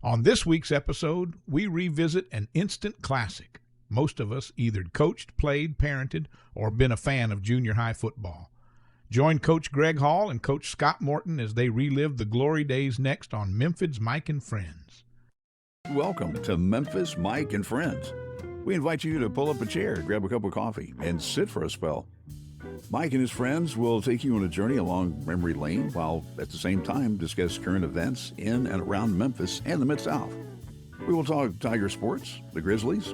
On this week's episode, we revisit an instant classic. Most of us either coached, played, parented, or been a fan of junior high football. Join Coach Greg Hall and Coach Scott Morton as they relive the glory days next on Memphis Mike and Friends. Welcome to Memphis Mike and Friends. We invite you to pull up a chair, grab a cup of coffee, and sit for a spell. Mike and his friends will take you on a journey along memory lane while at the same time discuss current events in and around Memphis and the Mid-South. We will talk Tiger sports, the Grizzlies,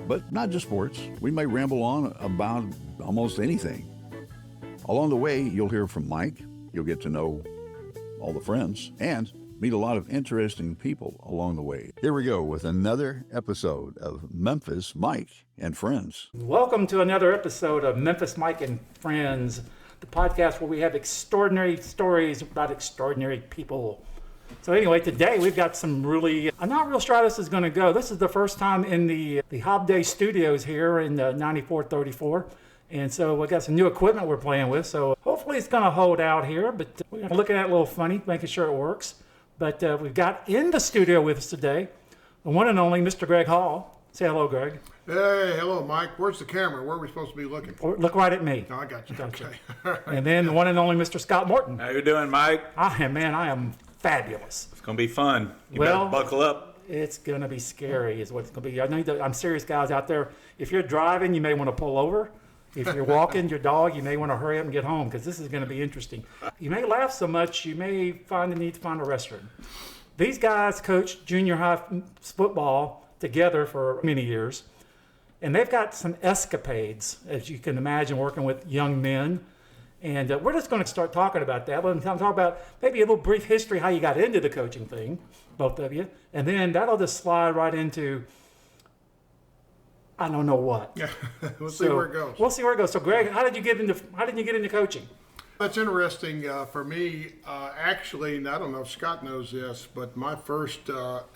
but not just sports. We may ramble on about almost anything. Along the way, you'll hear from Mike, you'll get to know all the friends, and meet a lot of interesting people along the way. Here we go with another episode of Memphis Mike and Friends. Welcome to another episode of Memphis Mike and Friends, the podcast where we have extraordinary stories about extraordinary people. So anyway, today we've got some really, I'm not real sure how this is going to go. This is the first time in the Hob Day Studios here in 9434. And so we got some new equipment we're playing with. So hopefully it's going to hold out here, but we're going to look at it a little funny, making sure it works. But we've got in the studio with us today, the one and only Mr. Greg Hall. Say hello, Greg. Hey, hello, Mike. Where's the camera? Where are we supposed to be looking? Look right at me. Oh, I got you. Gotcha. Okay. All right. And then the one and only Mr. Scott Morton. How you doing, Mike? I am fabulous. It's gonna be fun. You Well- better buckle up. It's going to be scary is what it's going to be. I'm serious, guys out there. If you're driving, you may want to pull over. If you're walking your dog, you may want to hurry up and get home because this is going to be interesting. You may laugh so much, you may find the need to find a restroom. These guys coached junior high football together for many years, and they've got some escapades, as you can imagine, working with young men. And we're just going to start talking about that. We're going to talk about maybe a little brief history, how you got into the coaching thing, both of you. And then that'll just slide right into, I don't know what. Yeah, we'll see where it goes. We'll see where it goes. So, Greg, how did you get into coaching? That's interesting for me. Actually, and I don't know if Scott knows this, but my first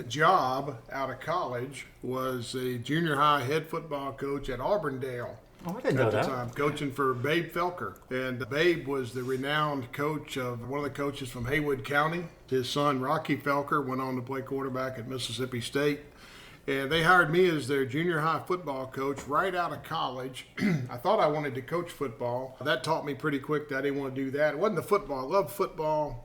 job out of college was a junior high head football coach at Auburndale. Oh, I didn't know At the that. time, coaching for Babe Felker. And Babe was the renowned coach of one of the coaches from Haywood County. His son, Rocky Felker, went on to play quarterback at Mississippi State. And they hired me as their junior high football coach right out of college. I thought I wanted to coach football. That taught me pretty quick that I didn't want to do that. It wasn't the football,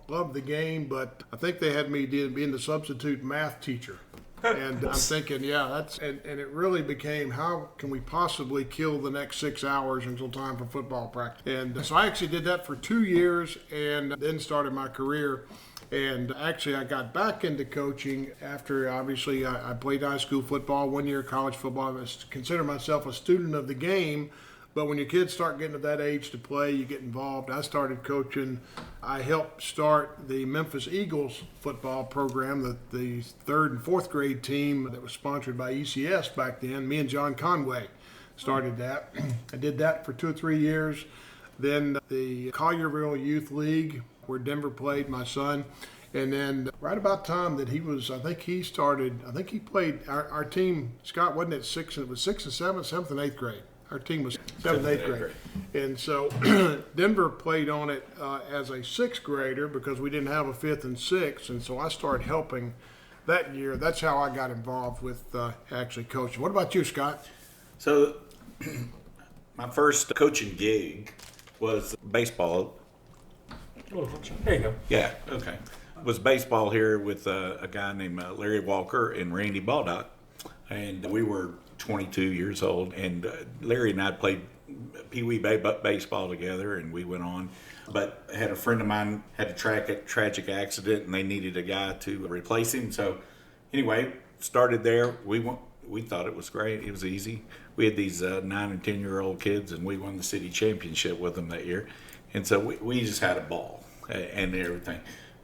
loved the game, but I think they had me being the substitute math teacher. And I'm thinking, and it really became, how can we possibly kill the next 6 hours until time for football practice? And so I actually did that for 2 years and then started my career. And actually, I got back into coaching after, obviously, I played high school football, 1 year college football. I consider myself a student of the game. But when your kids start getting to that age to play, you get involved. I started coaching. I helped start the Memphis Eagles football program, the third and fourth grade team that was sponsored by ECS back then. Me and John Conway started that. I did that for 2 or 3 years. Then the Collierville Youth League, where Denver played, my son. And then right about time that he played our team, Scott, wasn't it six and 7th and 8th grade. Our team was 7th, 8th grade. And so Denver played on it as a 6th grader because we didn't have a 5th and 6th. And so I started helping that year. That's how I got involved with actually coaching. What about you, Scott? So, my first coaching gig was baseball. There you go. Yeah, okay. It was baseball here with a guy named Larry Walker and Randy Baldock. And we were 22 years old, and Larry and I played Pee Wee baseball together, and we went on. But I had a friend of mine had a tragic accident, and they needed a guy to replace him. So anyway, started there. We thought it was great. It was easy. We had these 9 and 10-year-old kids, and we won the city championship with them that year. And so we just had a ball and everything.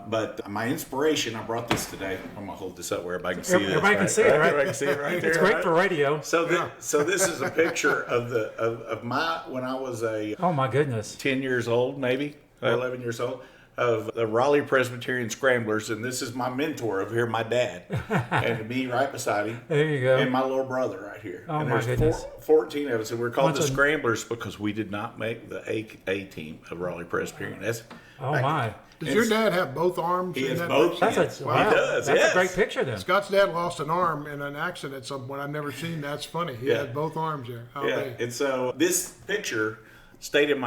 But my inspiration, I brought this today. I'm gonna hold this up where everybody can see this. Everybody can see it, right? Everybody can see it right there. It's great for radio. So this is a picture of my when I was Oh my goodness. 10 years old, maybe 11 years old, of the Raleigh Presbyterian Scramblers, and this is my mentor over here, my dad, and me right beside him. There you go. And my little brother right here. Oh, and my there's goodness. 14 of us, and we're called Bunch the of- Scramblers because we did not make the A team of Raleigh Presbyterian. That's Oh back, my. Does your dad have both arms? He in has that both. picture? That's He does. That's yes. a great picture then. Scott's dad lost an arm in an accident at some point. I've never seen. That's funny. He had both arms there. Yeah, and so this picture stayed in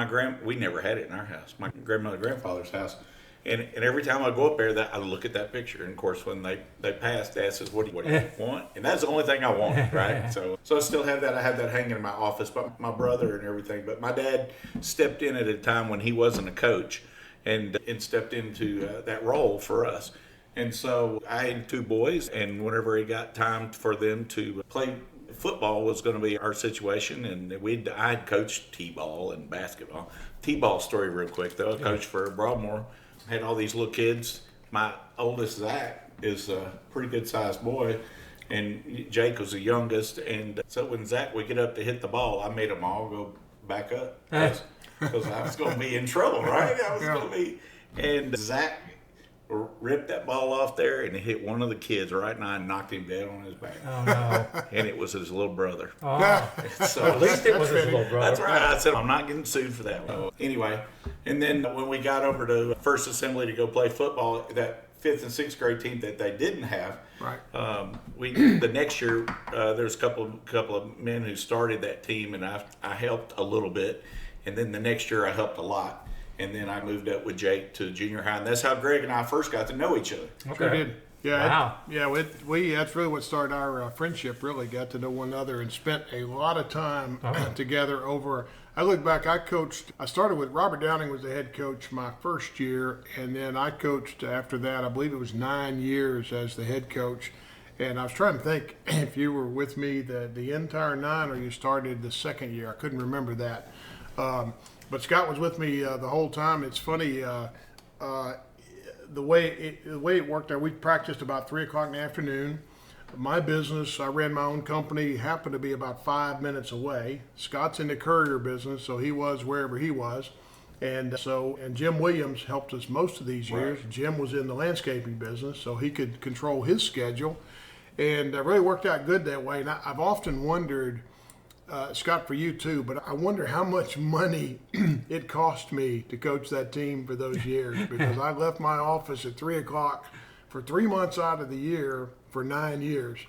we never had it in our house, my grandfather's house. And every time I go up there, I look at that picture. And of course, when they passed, Dad says, what do you want? And that's the only thing I want, right? So I still have that. I have that hanging in my office, but my brother and everything. But my dad stepped in at a time when he wasn't a coach and stepped into that role for us. And so I had 2 boys, and whenever it got time for them to play football was going to be our situation, and I had coached t-ball and basketball. T-ball story real quick, though. I coached for Broadmoor. Had all these little kids. My oldest, Zach, is a pretty good-sized boy, and Jake was the youngest. And so when Zach would get up to hit the ball, I made them all go back up because I was going to be in trouble, right? I was going to be. And Zach ripped that ball off there and it hit one of the kids right now and knocked him dead on his back. Oh, no. And it was his little brother. Oh. So At least it was his little brother. that's right. I said, I'm not getting sued for that one. Anyway, and then when we got over to First Assembly to go play football, that 5th and 6th grade team that they didn't have, the next year there's a couple of men who started that team, and I helped a little bit, and then the next year I helped a lot. And then I moved up with Jake to junior high, and that's how Greg and I first got to know each other. Okay. Sure did. Yeah. Wow. That's really what started our friendship. Really got to know one another and spent a lot of time together over. I look back. I started with Robert Downing was the head coach my first year, and then I coached after that. I believe it was 9 years as the head coach. And I was trying to think if you were with me the entire 9 or you started the second year. I couldn't remember that. But Scott was with me the whole time. It's funny the way it worked there. We practiced about 3 o'clock in the afternoon. My business, I ran my own company, happened to be about 5 minutes away. Scott's in the courier business, so he was wherever he was. And Jim Williams helped us most of these years. Right. Jim was in the landscaping business, so he could control his schedule. And it really worked out good that way. And I've often wondered, Scott, for you too, but I wonder how much money it cost me to coach that team for those years, because I left my office at 3 o'clock for 3 months out of the year for 9 years.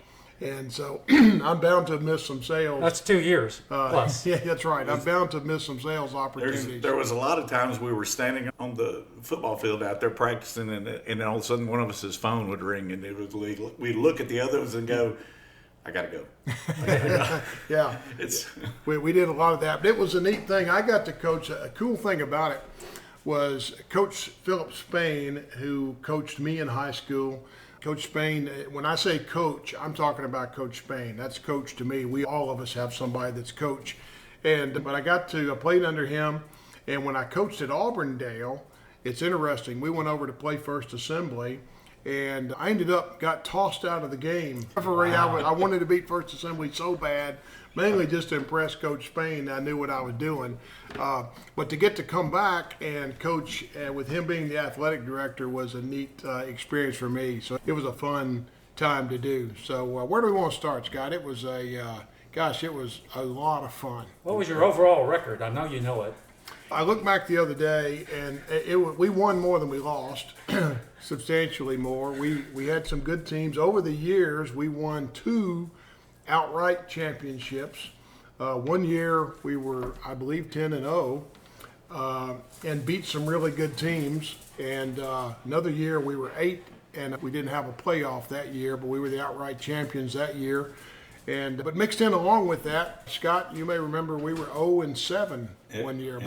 And so I'm bound to miss some sales. That's 2 years plus. Yeah, that's right. I'm bound to miss some sales opportunities. There was a lot of times we were standing on the football field out there practicing, and then all of a sudden one of us' phone would ring, and we'd look at the others and go, I gotta go. Yeah, we did a lot of that, but it was a neat thing. I got to coach. A cool thing about it was Coach Philip Spain, who coached me in high school. Coach Spain, when I say coach, I'm talking about Coach Spain. That's coach to me. All of us have somebody that's coach. But I played under him, and when I coached at Auburndale, it's interesting. We went over to play First Assembly, and I got tossed out of the game. I wanted to beat First Assembly so bad, mainly just to impress Coach Spain. I knew what I was doing. But to get to come back and coach with him being the athletic director was a neat experience for me. So it was a fun time to do. So where do we want to start, Scott? It was it was a lot of fun. What was your overall record? I know you know it. I looked back the other day, and we won more than we lost, substantially more. We had some good teams. Over the years, we won 2 outright championships. One year, we were, I believe, 10-0, and beat some really good teams. And another year, we were 8, and we didn't have a playoff that year, but we were the outright champions that year. But mixed in along with that, Scott, you may remember we were 0-7 one year.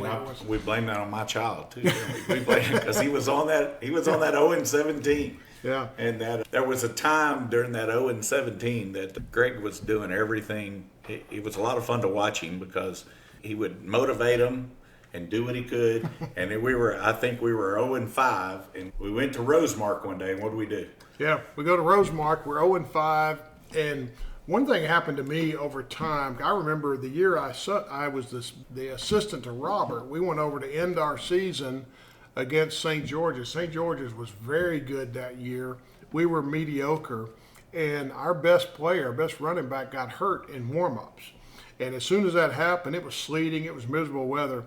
We blame that on my child too. We blame him because he was on that 0-7 team. Yeah. And that there was a time during that 0-7 team that Greg was doing everything. It was a lot of fun to watch him because he would motivate them and do what he could. And then I think we were 0-5, and we went to Rosemark one day. And what did we do? Yeah, we go to Rosemark. We're 0-5, and one thing happened to me over time. I remember the year I was the assistant to Robert. We went over to end our season against St. George's. St. George's was very good that year. We were mediocre, and our best running back, got hurt in warm-ups. And as soon as that happened, it was sleeting, it was miserable weather.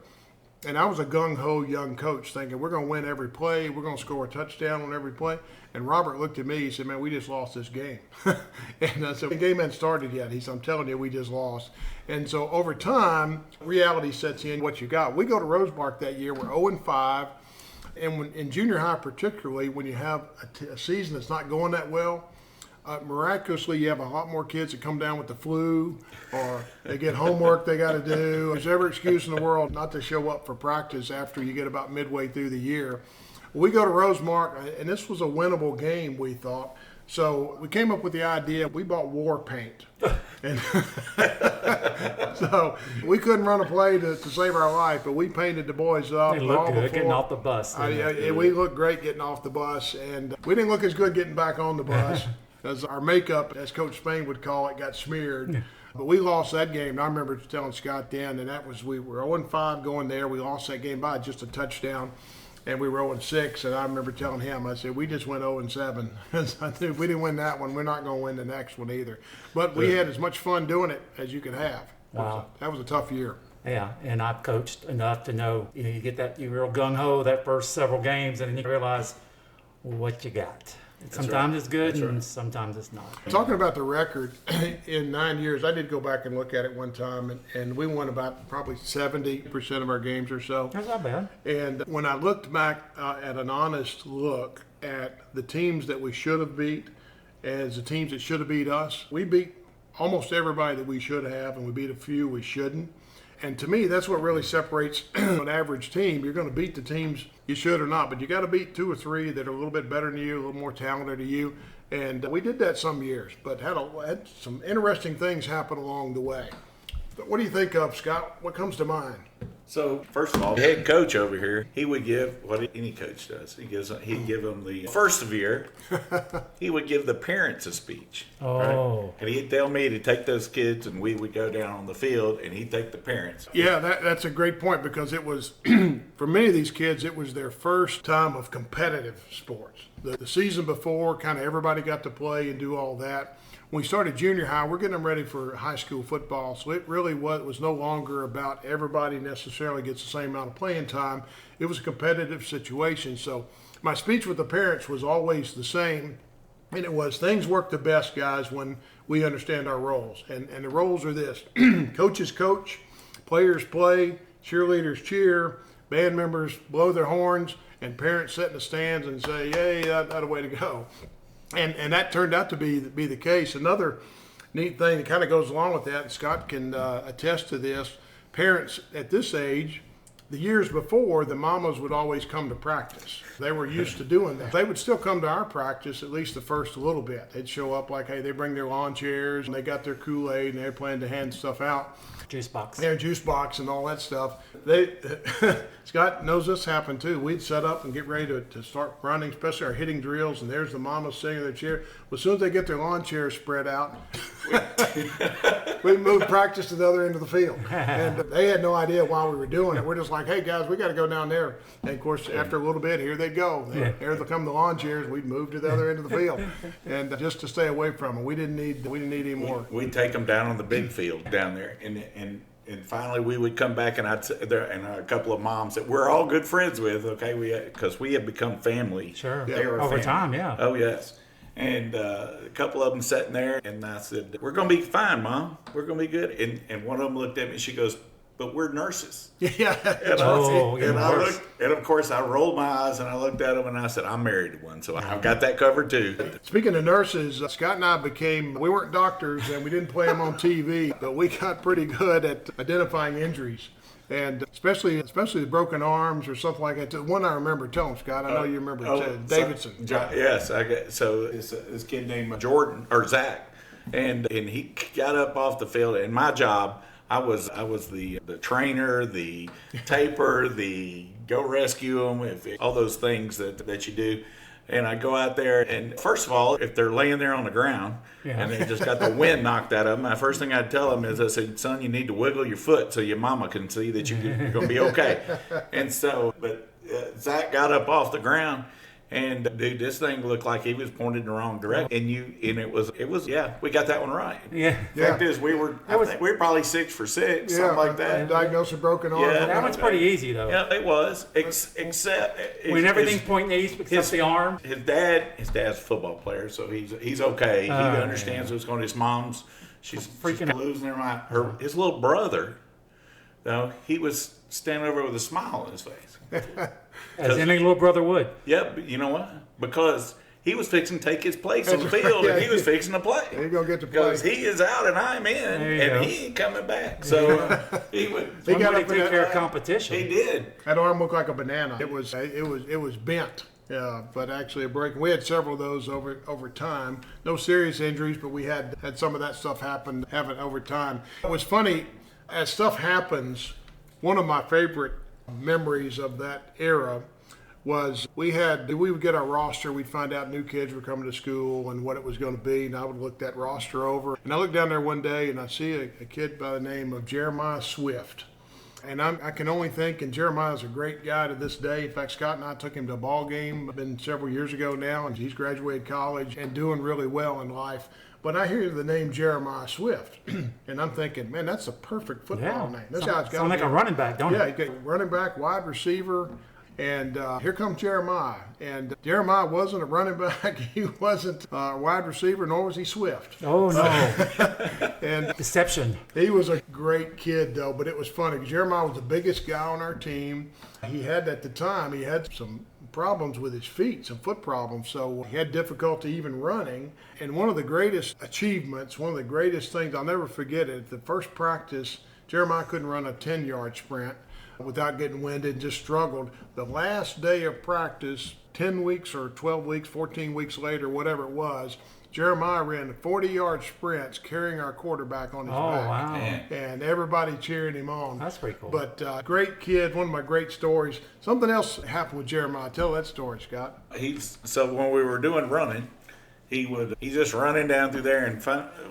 And I was a gung-ho young coach thinking we're going to win every play. We're going to score a touchdown on every play. And Robert looked at me. He said, man, we just lost this game. And I said, the game hadn't started yet. He said, I'm telling you, we just lost. And so over time, reality sets in what you got. We go to Rosemark that year. We're 0-5. And in junior high particularly, when you have a season that's not going that well, miraculously, you have a lot more kids that come down with the flu, or they get homework they got to do. There's every excuse in the world not to show up for practice after you get about midway through the year. We go to Rosemark, and this was a winnable game, we thought. So we came up with the idea. We bought war paint. And so we couldn't run a play to save our life, but we painted the boys up. They looked good getting off the bus. We looked great getting off the bus, and we didn't look as good getting back on the bus. As our makeup, as Coach Spain would call it, got smeared. Yeah. But we lost that game. And I remember telling Scott then, and we were 0-5 going there. We lost that game by just a touchdown, and we were 0-6. And I remember telling him, I said, we just went 0-7. I said, if we didn't win that one, we're not going to win the next one either. But we had as much fun doing it as you could have. Wow. That was a tough year. Yeah, and I've coached enough to know, you get that, you're real gung-ho that first several games, and then you realize what you got. Sometimes it's good and sometimes it's not. Talking about the record, in 9 years, I did go back and look at it one time, and we won about probably 70% of our games or so. That's not bad. And when I looked back at an honest look at the teams that we should have beat as the teams that should have beat us, we beat almost everybody that we should have, and we beat a few we shouldn't. And to me, that's what really separates an average team. You're going to beat the teams you should or not, but you got to beat 2 or 3 that are a little bit better than you, a little more talented than you. And we did that some years, but had some interesting things happen along the way. But what do you think of, Scott? What comes to mind? So, first of all, the head coach over here, he would give what any coach does. He'd give them the first of year, he would give the parents a speech. Oh. Right? And he'd tell me to take those kids, and we would go down on the field, and he'd take the parents. Yeah, that's a great point, because it was, for many of these kids, it was their first time of competitive sports. The season before, kind of everybody got to play and do all that. When we started junior high, we're getting them ready for high school football, so it really was no longer about everybody necessarily gets the same amount of playing time. It was a competitive situation. So my speech with the parents was always the same, and it was, things work the best, guys, when we understand our roles. And the roles are this: coaches coach, players play, cheerleaders cheer, band members blow their horns, and parents sit in the stands and say, yay, that's a way to go. And that turned out to be the case. Another neat thing that kind of goes along with that, and Scott can attest to this, parents at this age, the years before, the mamas would always come to practice. They were used to doing that. They would still come to our practice at least the first little bit. They'd show up like, hey, they bring their lawn chairs, and they got their Kool-Aid, and they're planning to hand stuff out. Juice box. Their juice box and all that stuff. Scott knows this happened too. We'd set up and get ready to start running, especially our hitting drills, and there's the mamas sitting in their chair. Well, as soon as they get their lawn chairs spread out, we move practice to the other end of the field. And they had no idea why we were doing it. We're just like, hey guys, we got to go down there. And of course, after a little bit, here they go. There they come the lawn chairs. We'd move to the other end of the field, and just to stay away from them. We didn't need any more. We'd take them down on the big field down there, and finally we would come back, and a couple of moms that we're all good friends with, okay, because we had become family. Sure. They were over family. Time, yeah. Oh yes. And a couple of them sitting there, and I said, we're going to be fine, Mom. We're going to be good. And one of them looked at me, she goes, but we're nurses. Yeah. And of course, I rolled my eyes, and I looked at them, and I said, I'm married to one, so I've got that covered too. Speaking of nurses, Scott and I we weren't doctors, and we didn't play them on TV, but we got pretty good at identifying injuries. And especially the broken arms or something like that. The one I remember, tell him, Scott, I know you remember Davidson. Yes, so it's this kid named Jordan, or Zach, and he got up off the field, and my job, I was the trainer, the taper, the go rescue them, all those things that you do. And I go out there, and first of all, if they're laying there on the ground and they just got the wind knocked out of them, the first thing I'd tell them is, I said, son, you need to wiggle your foot so your mama can see that you're going to be okay. And so, but Zach got up off the ground, And dude, this thing looked like he was pointed in the wrong direction. And it was yeah, we got that one right. Yeah. Fact is, we were probably 6 for 6, something like that. Diagnosed a broken arm. Yeah. That one's pretty easy, though. Yeah, it was. Except When everything's pointing east except the arm. His dad's a football player, so he's okay. He understands what's going on. His mom's she's losing her mind. His little brother, though, he was standing over with a smile on his face. As any little brother would. Yeah, but you know what? Because he was fixing to take his place on the field, and he was fixing to play. He's going to get to play. Because he is out and I'm in, and he ain't coming back. So he got to take care of competition. He did. That arm looked like a banana. It was bent. Yeah, but actually a break. We had several of those over time. No serious injuries, but we had some of that stuff happen over time. It was funny, as stuff happens, one of my favorite memories of that era was we would get our roster, we'd find out new kids were coming to school and what it was going to be, and I would look that roster over. And I looked down there one day and I see a kid by the name of Jeremiah Swift. And I can only think, and Jeremiah's a great guy to this day. In fact, Scott and I took him to a ball game, been several years ago now, and he's graduated college and doing really well in life. But I hear the name Jeremiah Swift, and I'm thinking, man, that's a perfect football name. This guy's got sound like a running back, don't it? Yeah, he got running back, wide receiver, and here comes Jeremiah. And Jeremiah wasn't a running back, he wasn't a wide receiver, nor was he swift. Oh, no. And deception. He was a great kid, though, but it was funny. Jeremiah was the biggest guy on our team. He had some problems with his feet, some foot problems, so he had difficulty even running. And one of the greatest achievements, one of the greatest things, I'll never forget it, the first practice, Jeremiah couldn't run a 10-yard sprint without getting winded and just struggled. The last day of practice, 10 weeks or 12 weeks, 14 weeks later, whatever it was, Jeremiah ran 40-yard sprints carrying our quarterback on his back. Wow. And everybody cheering him on. That's pretty cool. But great kid, one of my great stories. Something else happened with Jeremiah. Tell that story, Scott. So when we were doing running, he's just running down through there, and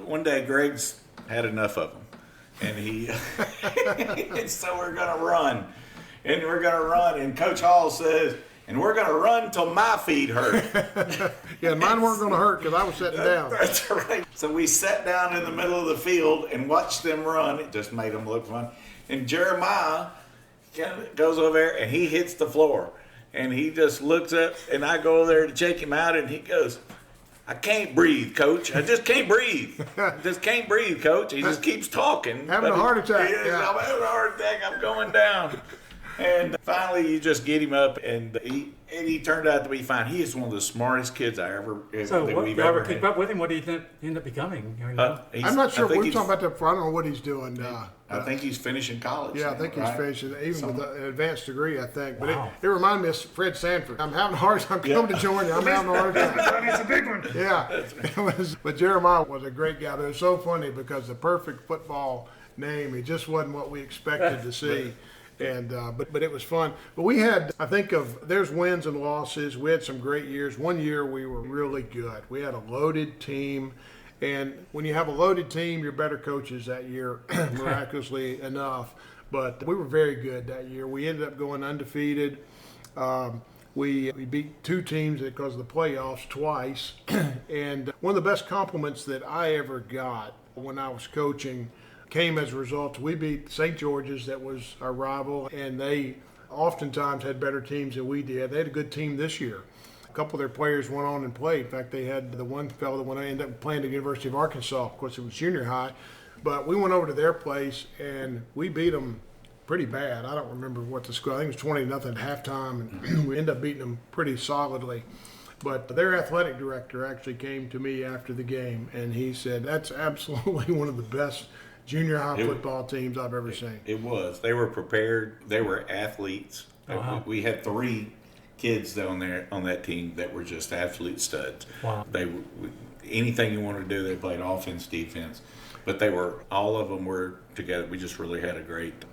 one day Greg's had enough of him. And and so we're going to run. And Coach Hall says, and we're going to run until my feet hurt. Yeah, mine weren't going to hurt because I was sitting down. That's right. So we sat down in the middle of the field and watched them run. It just made them look fun. And Jeremiah goes over there and he hits the floor. And he just looks up, and I go over there to check him out, and he goes, I can't breathe, Coach. I just can't breathe. Just can't breathe, Coach. He just keeps talking. Having a heart attack. Yeah. I'm having a heart attack. I'm going down. And finally, you just get him up, and he turned out to be fine. He is one of the smartest kids I ever So, that what, we've you ever ever keep had. up with him? What do you end up becoming? I'm not sure. We're he's- talking about that. I don't know what he's doing. I think he's finishing college. Yeah, I now, think he's right? finishing, even with an advanced degree, I think. But Wow. it reminded me of Fred Sanford. I'm having a hard time coming to join you. I'm having a hard time. It's a big one. Yeah. But Jeremiah was a great guy. But it was so funny because the perfect football name, it just wasn't what we expected to see. And but it was fun. But we had, I think there's wins and losses. We had some great years. One year we were really good. We had a loaded team. And when you have a loaded team, you're better coaches that year, miraculously enough. But we were very good that year. We ended up going undefeated. We beat two teams because of the playoffs twice. And one of the best compliments that I ever got when I was coaching came as a result. We beat St. George's, that was our rival, and they oftentimes had better teams than we did. They had a good team this year. A couple of their players went on and played. In fact, they had the one fellow that went on, ended up playing at the University of Arkansas. Of course, it was junior high. But we went over to their place, and we beat them pretty bad. I don't remember what the score. I think it was 20-0 at halftime, and we ended up beating them pretty solidly. But their athletic director actually came to me after the game, and he said, that's absolutely one of the best junior high football teams I've ever seen. It was. They were prepared. They were athletes. Wow. We had 3 kids down there on that team that were just absolute studs. Wow. They anything you wanted to do, they played offense, defense, but all of them were together. We just really had a great.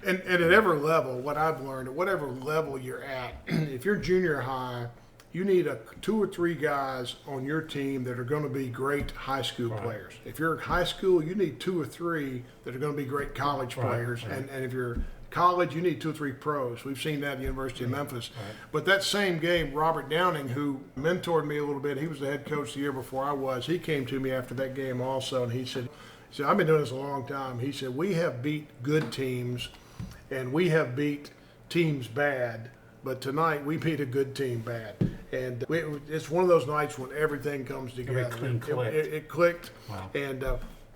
And at every level, what I've learned, at whatever level you're at, if you're junior high, you need 2 or 3 guys on your team that are going to be great high school players. If you're high school, you need 2 or 3 that are going to be great college players. And if you're college, you need 2 or 3 pros. We've seen that at the University of Memphis. Right. But that same game, Robert Downing, who mentored me a little bit, he was the head coach the year before I was. He came to me after that game also, and he said, I've been doing this a long time. He said, we have beat good teams, and we have beat teams bad, but tonight we beat a good team bad. And it's one of those nights when everything comes together. It clicked. Wow. And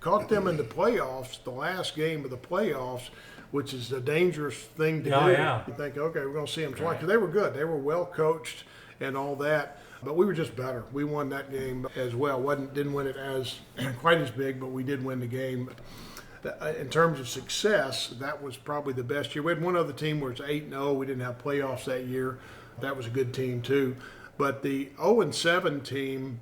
caught them in the playoffs, the last game of the playoffs, which is a dangerous thing to do. Yeah. You think, okay, we're going to see them twice. Because they were good. They were well coached and all that. But we were just better. We won that game as well. Didn't win it as quite as big, but we did win the game. In terms of success, that was probably the best year. We had one other team where it's 8-0. We didn't have playoffs that year. That was a good team too. But the 0-7 team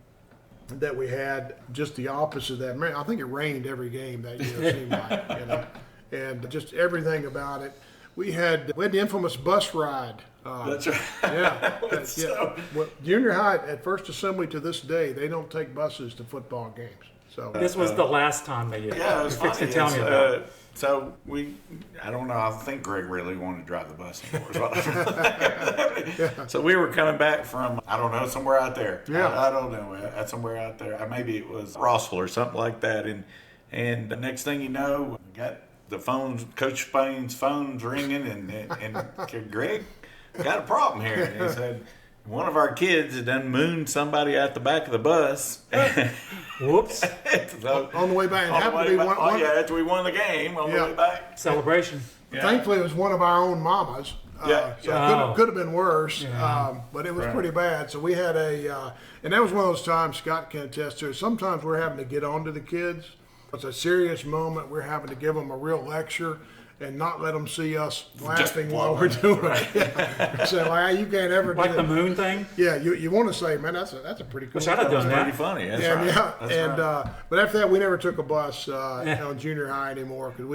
that we had, just the opposite of that. Man, I think it rained every game that year, it seemed like, and just everything about it. We had the infamous bus ride. That's right. Yeah. Well, junior high at First Assembly to this day, they don't take buses to football games. So this was the last time they did. Yeah, it was funny. Tell me about it. So I don't know. I think Greg really wanted to drive the bus anymore. So we were coming back from, I don't know, somewhere out there. Yeah. I don't know, somewhere out there. Maybe it was Rossville or something like that. And the next thing you know, we got the phones, Coach Spain's phone's ringing, and Greg got a problem here. And he said, one of our kids had done mooned somebody out the back of the bus. Whoops. So, on the way back. After we won the game, on the way back. Celebration. Yeah. Thankfully, it was one of our own mamas. So it could have been worse, but it was pretty bad. So we had and that was one of those times, Scott can attest to it, sometimes we're having to get on to the kids. It's a serious moment. We're having to give them a real lecture and not let them see us laughing while we're doing it. Yeah. So you can't ever like do the moon thing. Yeah, you want to say, man, that's a pretty cool. Wish I'd have done that. Pretty funny. That's right. Yeah. That's right. But after that, we never took a bus on junior high anymore because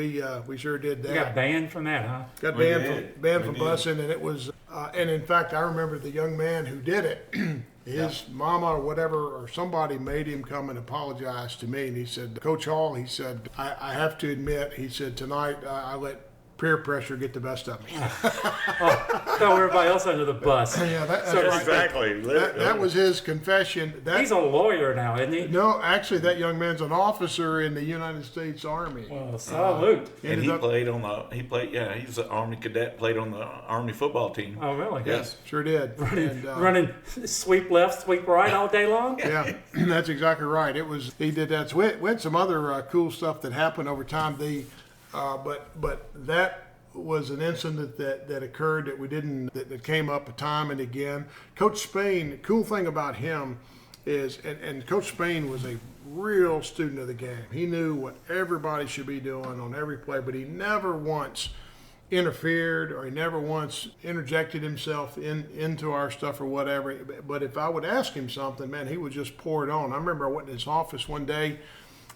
we sure did that. You got banned from that, huh? Got banned from busing, and it was. And in fact, I remember the young man who did it. His mama or whatever or somebody made him come and apologize to me, and he said, Coach Hall, he said, I have to admit, he said, tonight I let peer pressure get the best of me. Throw everybody else under the bus. Yeah, that's exactly. That was his confession. He's a lawyer now, isn't he? No, actually, that young man's an officer in the United States Army. Well, salute. And he was an Army cadet, played on the Army football team. Oh, really? Yes, sure did. Running sweep left, sweep right all day long? Yeah, that's exactly right. He did that. So we had some other cool stuff that happened over time. But that was an incident that occurred that came up time and again. Coach Spain, the cool thing about him is, and Coach Spain was a real student of the game. He knew what everybody should be doing on every play, but he never once interfered or he never once interjected himself into our stuff or whatever. But if I would ask him something, man, he would just pour it on. I remember I went in his office one day,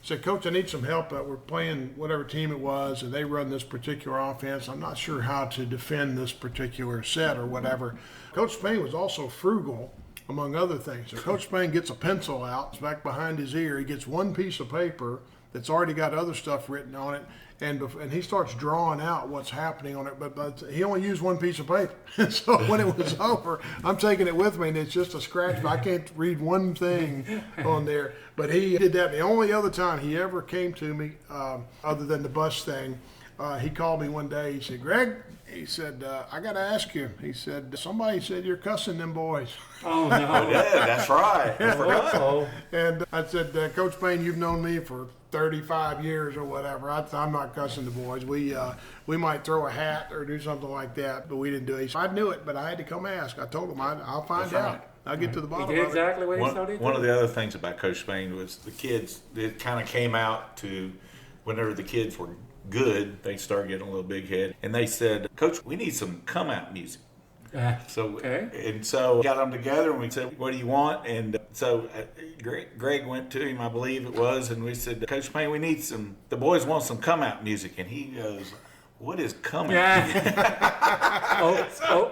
said, Coach, I need some help. We're playing whatever team it was, and they run this particular offense. I'm not sure how to defend this particular set or whatever. Coach Spain was also frugal, among other things. So Coach Spain gets a pencil out. It's back behind his ear. He gets one piece of paper that's already got other stuff written on it, and he starts drawing out what's happening on it, but he only used one piece of paper. So when it was over, I'm taking it with me, and it's just a scratch. I can't read one thing on there. But he did that. The only other time he ever came to me, other than the bus thing, he called me one day. He said, Greg, he said, I got to ask you. He said, somebody said you're cussing them boys. Oh, no. Yeah, that's right. Uh-oh. And I said, Coach Payne, you've known me for 35 years or whatever. I'm not cussing the boys. We might throw a hat or do something like that, but we didn't do it. I knew it, but I had to come ask. I told him I'll find out. Right. I'll get to the bottom He did of it. exactly what he told you. One of the other things about Coach Spain was the kids, it kind of came out to whenever the kids were good, they started getting a little big head. And they said, Coach, we need some come out music. So got them together and we said, what do you want? And so Greg went to him, I believe it was, and we said, Coach Payne, we need the boys want some come out music. And he goes, what is come out music?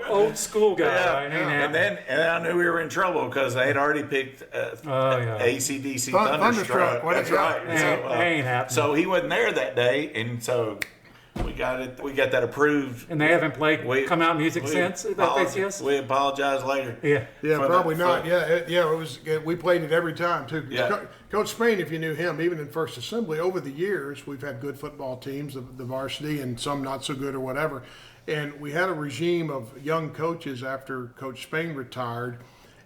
Old school guy. Yeah. Right? And I knew we were in trouble because they had already picked AC/DC Thunderstruck. What That's is right. Ain't happening. So he wasn't there that day, and so We got it. We got that approved. And they haven't played Come Out Music since that ACS? We apologize later. Yeah. Yeah, probably not. It was. We played it every time too. Yeah. Coach Spain, if you knew him, even in First Assembly, over the years, we've had good football teams, the varsity, and some not so good or whatever. And we had a regime of young coaches after Coach Spain retired,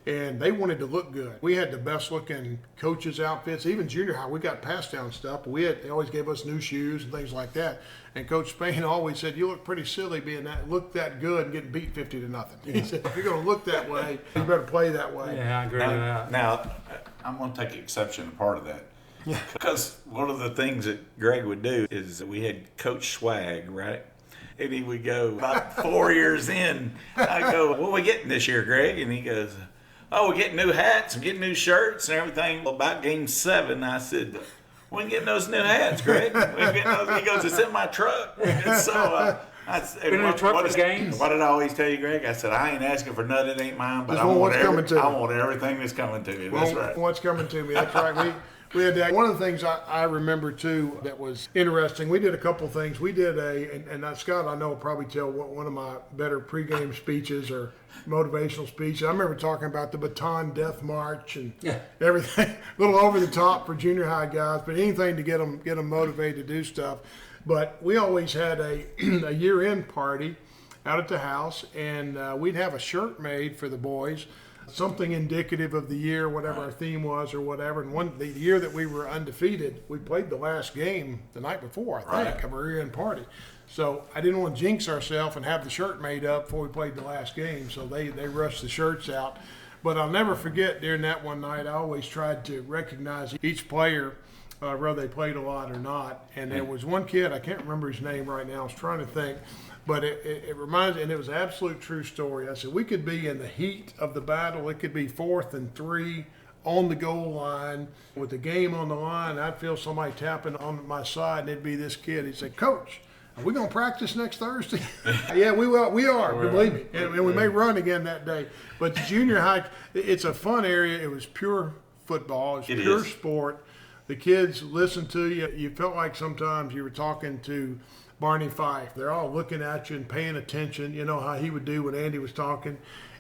and they wanted to look good. We had the best looking coaches' outfits, even junior high. We got passed down stuff, but they always gave us new shoes and things like that. And Coach Spain always said, "You look pretty silly look that good and getting beat 50-0." He said, "If you're going to look that way, you better play that way." Yeah, I agree with that. Now, I'm going to take exception to part of that. Because one of the things that Greg would do is we had Coach Swag, right? And he would go, about 4 years in, I go, "What are we getting this year, Greg?" And he goes, "Oh, we're getting new hats and getting new shirts and everything." Well, about game 7, I said, "We ain't getting those new hats, Greg." We ain't getting those. He goes, "It's in my truck." And so I said, in the truck for games? What did I always tell you, Greg? I said, "I ain't asking for nothing that ain't mine, but Just I want what's coming to me. I want everything that's coming to me." That's right. What's coming to me? That's right. We had that. One of the things I remember too that was interesting. We did a couple things. We did and Scott, I know will probably tell one of my better pregame speeches or motivational speeches. I remember talking about the baton death march and everything, a little over the top for junior high guys, but anything to get them motivated to do stuff. But we always had a year-end party out at the house, and we'd have a shirt made for the boys, something indicative of the year, whatever our theme was or whatever. And the year that we were undefeated, we played the last game the night before, I think, of our year-end party. So I didn't want to jinx ourselves and have the shirt made up before we played the last game. So they rushed the shirts out. But I'll never forget during that one night, I always tried to recognize each player, whether they played a lot or not. And there was one kid, I can't remember his name right now, I was trying to think. But it reminds me, and it was an absolute true story. I said, we could be in the heat of the battle. It could be 4th and 3 on the goal line with the game on the line. I'd feel somebody tapping on my side, and it'd be this kid. He'd say, "Coach, are we going to practice next Thursday?" Yeah, we will. We are, believe me. And we may run again that day. But the junior high, it's a fun area. It was pure football. It was pure sport. The kids listened to you. You felt like sometimes you were talking to Barney Fife. They're all looking at you and paying attention. You know how he would do when Andy was talking.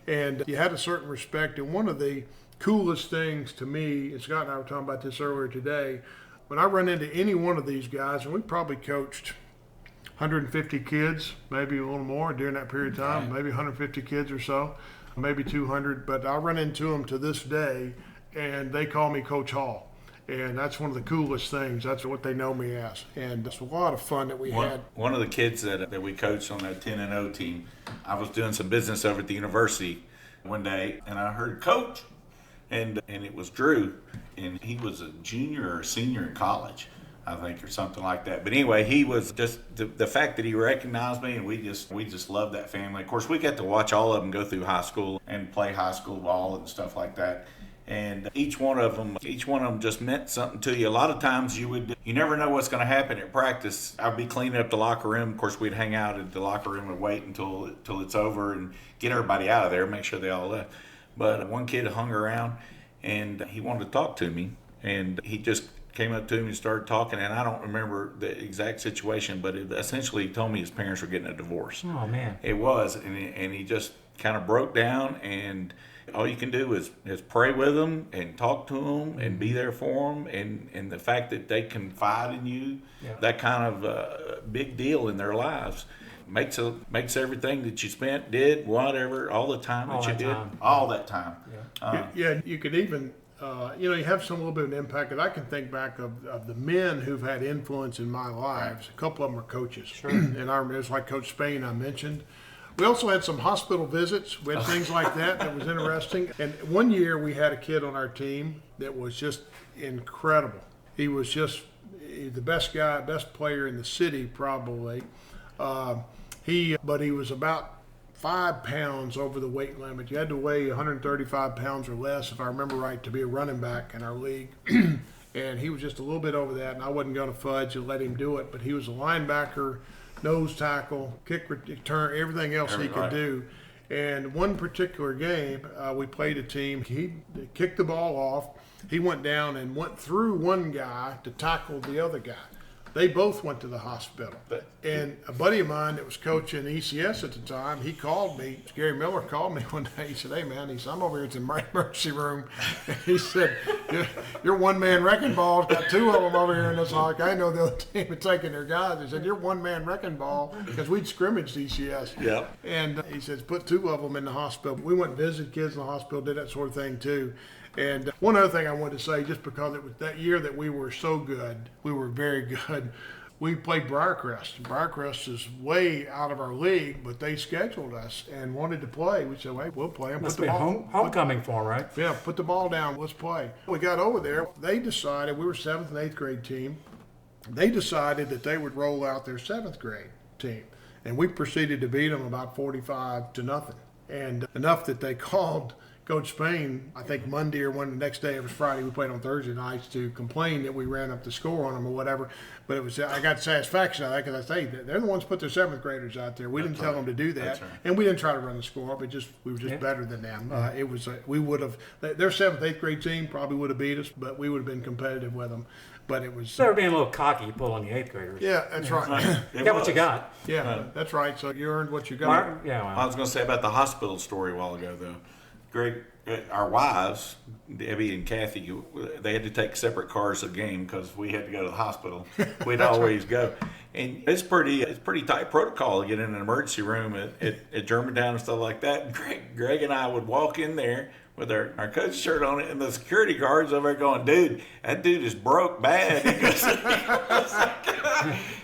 And you had a certain respect. And one of the coolest things to me, and Scott and I were talking about this earlier today, when I run into any one of these guys, and we probably coached 150 kids, maybe a little more during that period of time, maybe 150 kids or so, maybe 200. But I run into them to this day, and they call me Coach Hall. And that's one of the coolest things. That's what they know me as. And it's a lot of fun that we had. One of the kids that we coached on that 10-0 team, I was doing some business over at the university one day, and I heard "Coach," and it was Drew, and he was a junior or senior in college, I think, or something like that. But anyway, he was just the fact that he recognized me, and we just loved that family. Of course, we got to watch all of them go through high school and play high school ball and stuff like that. And each one of them just meant something to you. A lot of times you never know what's going to happen at practice. I'd be cleaning up the locker room. Of course, we'd hang out at the locker room and wait until it's over and get everybody out of there, make sure they all left. But one kid hung around, and he wanted to talk to me. And he just came up to me and started talking. And I don't remember the exact situation, but it essentially told me his parents were getting a divorce. Oh, man. It was. And he just kind of broke down, and all you can do is pray with them and talk to them and be there for them. And the fact that they confide in you, that kind of big deal in their lives, makes everything that you did, whatever, all the time that you did, all that time. You could even, you have some little bit of an impact. And I can think back of the men who've had influence in my lives. A couple of them are coaches. Sure. And I remember, it's like Coach Spain I mentioned. We also had some hospital visits. We had things like that was interesting. And one year we had a kid on our team that was just incredible. He was just the best player in the city probably. But he was about 5 pounds over the weight limit. You had to weigh 135 pounds or less, if I remember right, to be a running back in our league. And he was just a little bit over that, and I wasn't going to fudge and let him do it. But he was a linebacker, nose tackle, kick return, everything else he could do. And one particular game, we played a team. He kicked the ball off. He went down and went through one guy to tackle the other guy. They both went to the hospital. And a buddy of mine that was coaching ECS at the time, he called me. Gary Miller called me one day. He said, "Hey, man," he said, "I'm over here at the emergency room." And he said, "Your one-man wrecking ball's got two of them over here in this hockey. I know the other team had taken their guys." He said, "Your one-man wrecking ball," because we'd scrimmaged ECS. Yep. And he says, "Put two of them in the hospital." We went and visited kids in the hospital, did that sort of thing too. And one other thing I wanted to say, just because it was that year that we were so good, we were very good. We played Briarcrest. Briarcrest is way out of our league, but they scheduled us and wanted to play. We said, "Hey, we'll play them." Must be homecoming for 'em, right? Yeah, put the ball down. Let's play. We got over there. They decided, we were 7th and 8th grade team. They decided that they would roll out their 7th grade team. And we proceeded to beat them about 45-0. And enough that they called Coach Spain, I think Monday or the next day, it was Friday, we played on Thursday nights, to complain that we ran up the score on them or whatever. But it was, I got satisfaction out of that, because I say they're the ones who put their 7th graders out there. We didn't tell them to do that. That's right. And we didn't try to run the score up. We were just better than them. It was, we would have, their 7th, 8th grade team probably would have beat us, but we would have been competitive with them. But it was. They were being a little cocky, pulling the 8th graders. Yeah, that's right. You got what you got. Yeah, that's right. So you earned what you got. Mark? Yeah, I well, was going to say about the hospital story a while ago, though. Greg, our wives, Debbie and Kathy, they had to take separate cars to the game because we had to go to the hospital. We'd always go. And it's pretty tight protocol to get in an emergency room at Germantown and stuff like that. Greg and I would walk in there with our coach shirt on it, and the security guards over there going, "Dude, that dude is broke bad."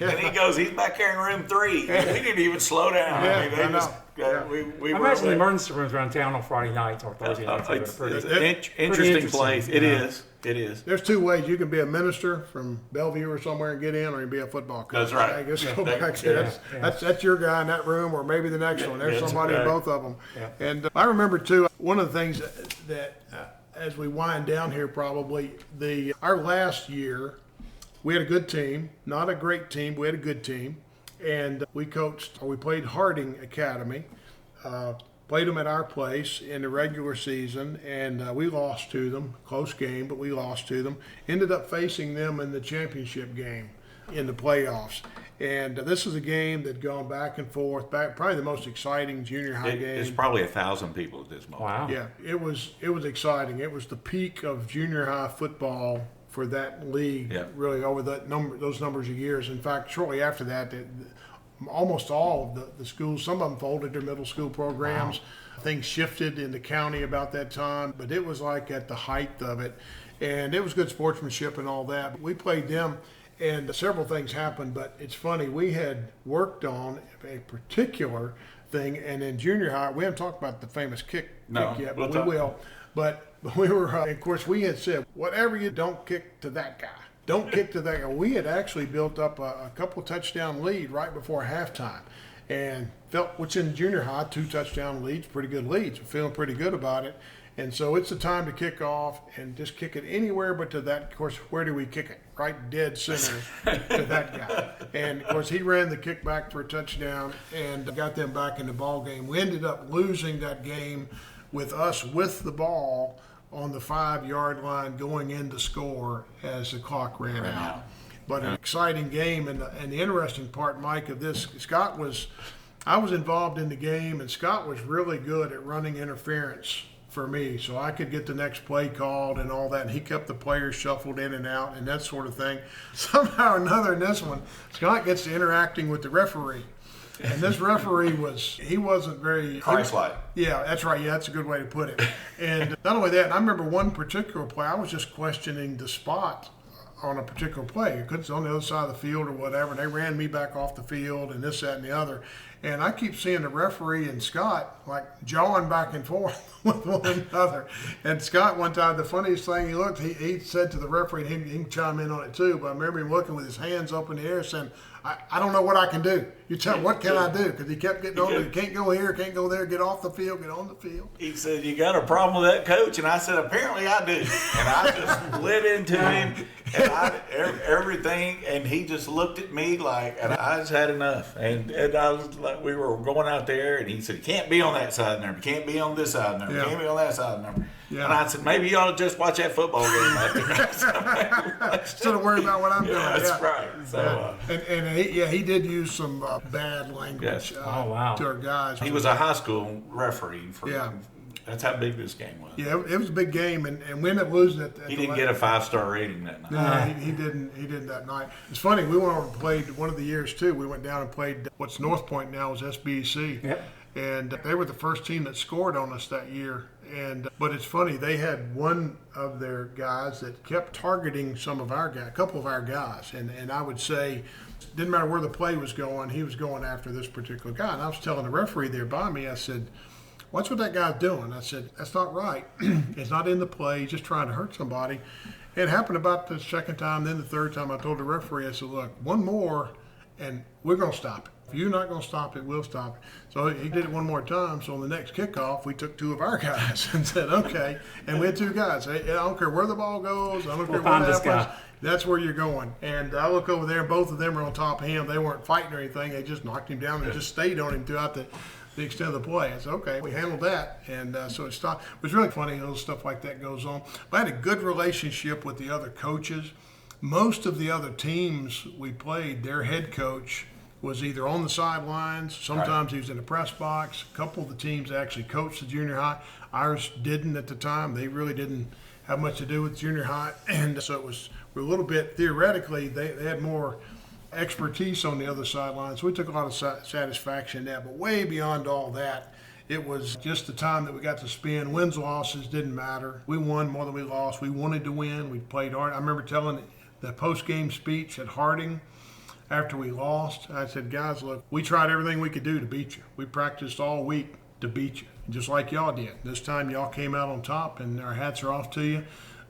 And he goes, "He's back here in room 3." We didn't even slow down. Yeah, I mean, I know. we I were imagine the there. emergency rooms around town on Friday nights or Thursday nights. It's Pretty interesting place. It Yeah. is. It is. There's two ways. You can be a minister from Bellevue or somewhere and get in, or you can be a football coach. That's right. I guess go That- back. yeah. That's your guy in that room, or maybe the next one. There's That's somebody in right. both of them. Yeah. And I remember too, one of the things that as we wind down here, probably our last year, we had a good team, not a great team. We had a good team, and we played Harding Academy. Played them at our place in the regular season, and we lost to them. Close game, but we lost to them. Ended up facing them in the championship game in the playoffs. And this is a game that gone back and forth, probably the most exciting junior high game. It's probably 1,000 people at this moment. Wow. Yeah, it was exciting. It was the peak of junior high football for that league, Yeah. really over those numbers of years. In fact, shortly after that, almost all of the schools, some of them folded their middle school programs. Wow. Things shifted in the county about that time, but it was like at the height of it. And it was good sportsmanship and all that. But we played them, and several things happened, but it's funny. We had worked on a particular thing, and in junior high, we haven't talked about the famous kick yet, but we will. But we were, of course, we had said, whatever you don't kick to that guy. Don't kick to that guy. We had actually built up a couple touchdown lead right before halftime, and which in junior high, 2 touchdown leads, pretty good leads. We're feeling pretty good about it. And so it's the time to kick off and just kick it anywhere but to that. Of course, where do we kick it? Right dead center to that guy. And, of course, he ran the kick back for a touchdown and got them back in the ball game. We ended up losing that game with us with the ball on the 5-yard line going in to score as the clock ran out. But an exciting game. And the interesting part, Mike, of this, I was involved in the game, and Scott was really good at running interference for me, so I could get the next play called and all that, and he kept the players shuffled in and out and that sort of thing. Somehow or another in this one, Scott gets to interacting with the referee. And this referee wasn't very Christ-like. Yeah, that's right. Yeah, that's a good way to put it. And not only that, I remember one particular play, I was just questioning the spot on a particular play. It's on the other side of the field or whatever, and they ran me back off the field and this, that, and the other. And I keep seeing the referee and Scott like jawing back and forth with one another. And Scott, one time, the funniest thing, he said to the referee, and he can chime in on it too, but I remember him looking with his hands up in the air saying, I don't know what I can do. You tell me, what can I do? Because he kept getting over, you can't go here, can't go there, get off the field, get on the field. He said, "You got a problem with that, coach?" And I said, "Apparently I do." And I just lit into him and everything, and he just looked at me like, and I just had enough. And I was like, we were going out there, and he said, "You can't be on that side of the number. You can't be on this side of the number. You can't be on that side of the number." Yeah. And I said, maybe you ought to just watch that football game after. Instead of worrying about what I'm doing. Yeah, that's Yeah. right. So, And he did use some bad language Yes. to wow. our guys. he was a high school referee. Yeah. That's how big this game was. Yeah, it was a big game, and win it, lose it. He didn't get a 5-star rating that night. No, he didn't. He didn't that night. It's funny. We went over and played one of the years too. We went down and played what's North Point now is SBC. Yep. And they were the first team that scored on us that year. But it's funny, they had one of their guys that kept targeting some of our guys, a couple of our guys, and I would say, didn't matter where the play was going, he was going after this particular guy. And I was telling the referee there by me, I said, "Watch what that guy's doing." I said, "That's not right. It's not in the play. He's just trying to hurt somebody." It happened about the second time, then the third time. I told the referee, I said, "Look, one more, and we're going to stop it. If you're not going to stop it, we'll stop it." So he did it one more time. So on the next kickoff, we took two of our guys and said, "Okay." And we had two guys. I don't care where the ball goes. I don't care find what this happens. guy. That's where you're going. And I look over there, and both of them were on top of him. They weren't fighting or anything. They just knocked him down and just stayed on him throughout the extent of the play. I said, okay, we handled that. And so it stopped. It was really funny. Little stuff like that goes on. But I had a good relationship with the other coaches. Most of the other teams we played, their head coach was either on the sidelines. Sometimes he was in the press box. A couple of the teams actually coached the junior high. Ours didn't at the time. They really didn't have much to do with junior high. And so we're a little bit, theoretically, they had more expertise on the other sidelines. So we took a lot of satisfaction in that. But way beyond all that, it was just the time that we got to spend. Wins, losses didn't matter. We won more than we lost. We wanted to win. We played hard. I remember telling the post-game speech at Harding after we lost. I said, "Guys, look, we tried everything we could do to beat you. We practiced all week to beat you, just like y'all did. This time y'all came out on top, and our hats are off to you.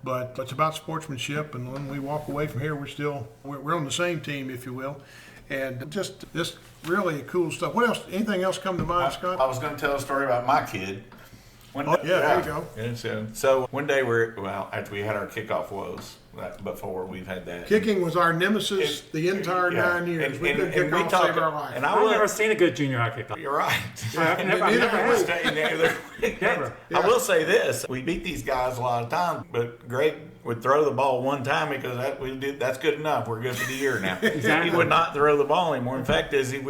But it's about sportsmanship, and when we walk away from here, we're on the same team, if you will." And just this really cool stuff. What else? Anything else come to mind, Scott? I was going to tell a story about my kid. There you go. And so one day after we had our kickoff woes, before we've had that. Kicking was our nemesis the entire 9 years. We couldn't kick off, save our life. And I've never seen a good junior high kickoff. You're right. I've never had. Never. I will say this: we beat these guys a lot of times, but Greg would throw the ball one time because that's good enough. We're good for the year now. Exactly. He would not throw the ball anymore. In fact, if you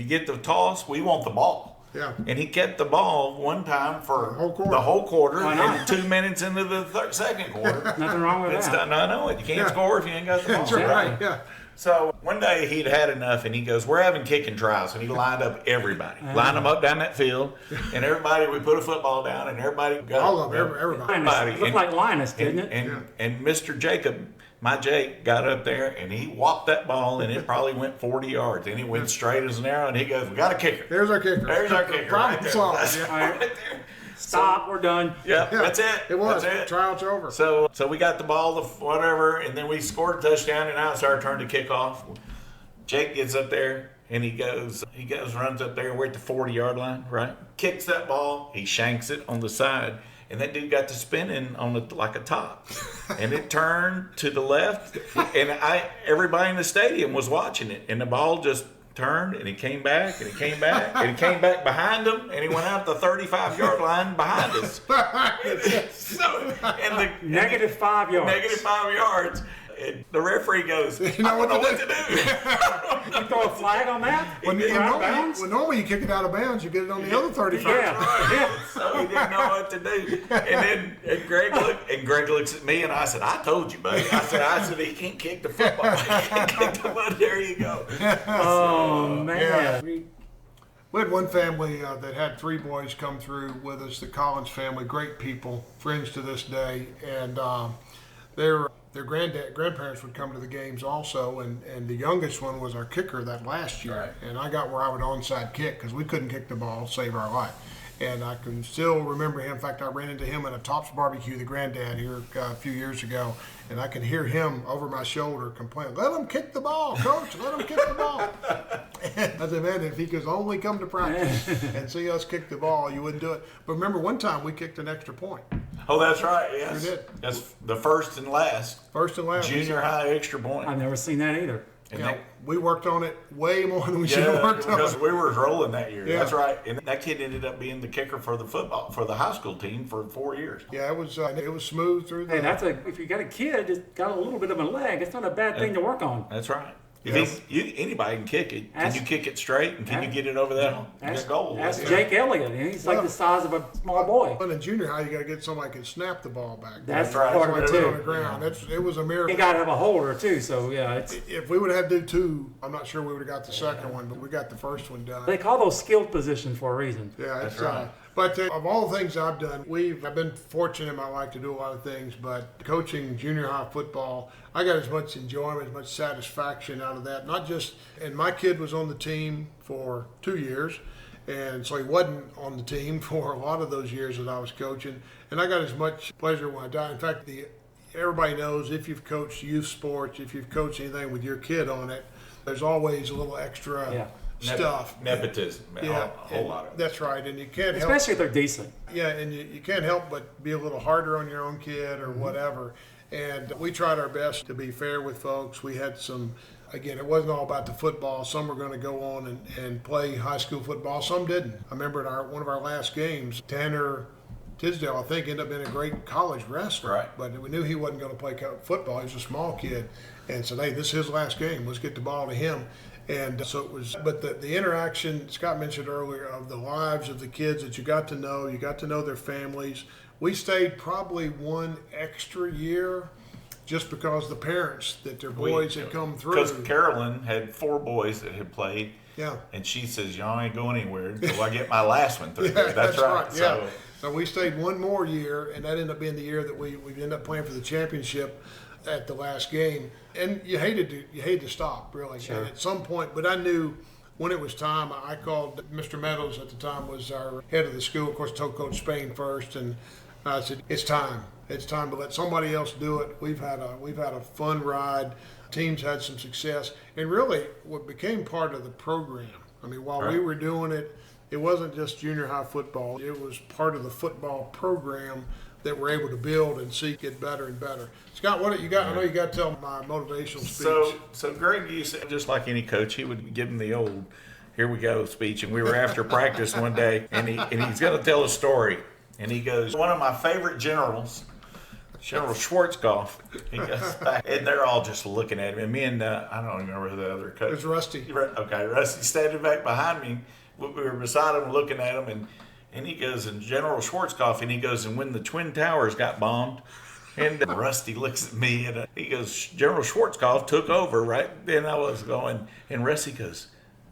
get the toss, we want the ball. Yeah. And he kept the ball one time for the whole quarter, and 2 minutes into the second quarter. Nothing wrong with that. No, you can't score if you ain't got the ball. That's right. Yeah. So one day he'd had enough, and he goes, "We're having kicking trials," and he lined up everybody, lined them up down that field, and everybody. We put a football down, and everybody go. All of everybody. It looked like Linus, didn't it? And Mr. Jacob, my Jake, got up there and he whopped that ball, and it probably went 40 yards, and he went straight as an arrow. And he goes, "We got a kicker. There's our kicker. There's our kicker. Problem right solved. That's Yeah. right there." Stop, we're done. Yeah, that's it. It was. That's it. Trials over. So we got the ball, whatever, and then we scored a touchdown, and now it's our turn to kick off. Jake gets up there, and he goes, runs up there. We're at the 40-yard line, right? Kicks that ball. He shanks it on the side, and that dude got to spinning on like a top, and it turned to the left, and everybody in the stadium was watching it, and the ball just turned, and he came back, and he came back, and he came back behind him, and he went out the 35-yard line behind us. Negative 5 yards. Negative 5 yards. And the referee goes, "I don't know what to do." You throw a flag on that? Normally you kick it out of bounds, you get it on the other 35. Yeah. So he didn't know what to do. And then Greg looks at me, and I said, "I told you, buddy." I said he can't kick the football. He can't kick the ball. There you go. Oh, man. Yeah. We had one family that had 3 boys come through with us, the Collins family, great people, friends to this day, and their grandparents would come to the games also, and the youngest one was our kicker that last year. Right. And I got where I would onside kick because we couldn't kick the ball to save our life. And I can still remember him. In fact, I ran into him at a Tops barbecue, the granddad, here a few years ago, and I can hear him over my shoulder complaining, "Let him kick the ball, coach, let him kick the ball." I said, "Man, if he could only come to practice and see us kick the ball, you wouldn't do it." But remember, one time we kicked an extra point. Oh, that's right. Yes. We did. That's the first and last First and last. junior high extra point. I've never seen that either. And You know, we worked on it way more than we should have yeah, worked on because it. we were rolling that year. Yeah. That's right. And that kid ended up being the kicker for the high school team for 4 years. Yeah, it was smooth through the. And if you got a kid that's got a little bit of a leg, it's not a bad thing to work on. That's right. Yes. Anybody can kick it. Can Ask- you kick it straight? And can you get it over that goal? That's Jake Elliott. He's like the size of a small boy. But in junior high, you got to get somebody who can snap the ball back. That's right. part of it Put it on the too. ground. It was a miracle. You got to have a holder too. So yeah, If we would have had to do two, I'm not sure we would have got the second one, but we got the first one done. they call those skilled positions for a reason. Yeah, That's right. But of all the things I've done, I've been fortunate in my life to do a lot of things, but coaching junior high football, I got as much enjoyment, as much satisfaction out of that. Not just, and my kid was on the team for 2 years, and so he wasn't on the team for a lot of those years that I was coaching, and I got as much pleasure when I died. In fact, everybody knows if you've coached youth sports, if you've coached anything with your kid on it, there's always a little extra. Yeah. Stuff. Nepotism. Yeah, A whole lot of it. that's right, and you can't help. Especially if they're decent. Yeah, and you can't help but be a little harder on your own kid or whatever. And we tried our best to be fair with folks. We had again, it wasn't all about the football. Some were going to go on and play high school football. Some didn't. I remember at one of our last games, Tanner Tisdale, I think, ended up being a great college wrestler. Right. But we knew he wasn't going to play football. He was a small kid. And said, hey, this is his last game. Let's get the ball to him. And so it was, but the interaction, Scott mentioned earlier, of the lives of the kids that you got to know their families. We stayed probably one extra year just because the parents that their boys had come through. Because Carolyn had 4 boys that had played. Yeah. And she says, y'all ain't going anywhere until I get my last one through. Yeah, That's right. Yeah. So we stayed one more year, and that ended up being the year that we ended up playing for the championship at the last game. And you hated to stop, really. Sure. And at some point, but I knew when it was time. I called Mr. Meadows at the time, was our head of the school. Of course, told Coach Spain first, and I said, it's time. It's time to let somebody else do it. We've had a fun ride. Teams had some success, and really, what became part of the program. I mean, while we were doing it, it wasn't just junior high football. It was part of the football program that we're able to build and see get better and better. Scott, what do you got? I know you got to tell my motivational speech. So Greg used to, just like any coach, he would give him the old "here we go" speech. And we were after practice one day, and he's going to tell a story. And he goes, one of my favorite generals, General Schwarzkopf, he goes back, and they're all just looking at him. And me and I don't remember who the other coach. It was Rusty. Okay, Rusty standing back behind me. We were beside him looking at him, and he goes, and General Schwarzkopf, and he goes, and when the Twin Towers got bombed, and Rusty looks at me, and he goes, General Schwarzkopf took over, right? Then I was going, and Rusty goes,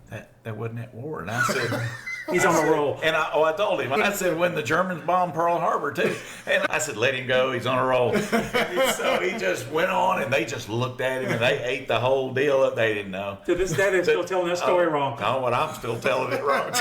that wasn't at war. And I said, He's on a roll. and I told him, I said, when the Germans bombed Pearl Harbor too. And I said, let him go, he's on a roll. And so he just went on, and they just looked at him, and they ate the whole deal up. They didn't know. To this day, they're still telling that story wrong. Oh, what I'm still telling it wrong.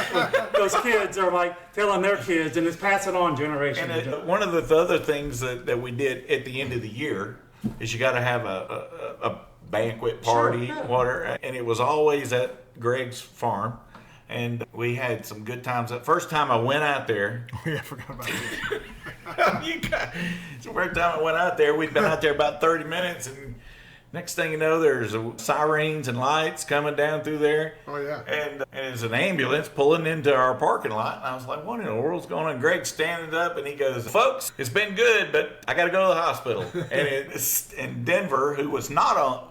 Those kids are like telling their kids, and it's passing on generation. And one of the other things that we did at the end of the year is you got to have a banquet party, Sure, yeah. whatever. And it was always at Greg's farm. And we had some good times. The first time I went out there, Yeah, I forgot about that. the first time I went out there, we'd been out there about 30 minutes, and next thing you know, there's sirens and lights coming down through there. Oh, yeah. And there's an ambulance pulling into our parking lot. And I was like, what in the world's going on? Greg's standing up, and he goes, folks, it's been good, but I got to go to the hospital. And Denver, who was not on,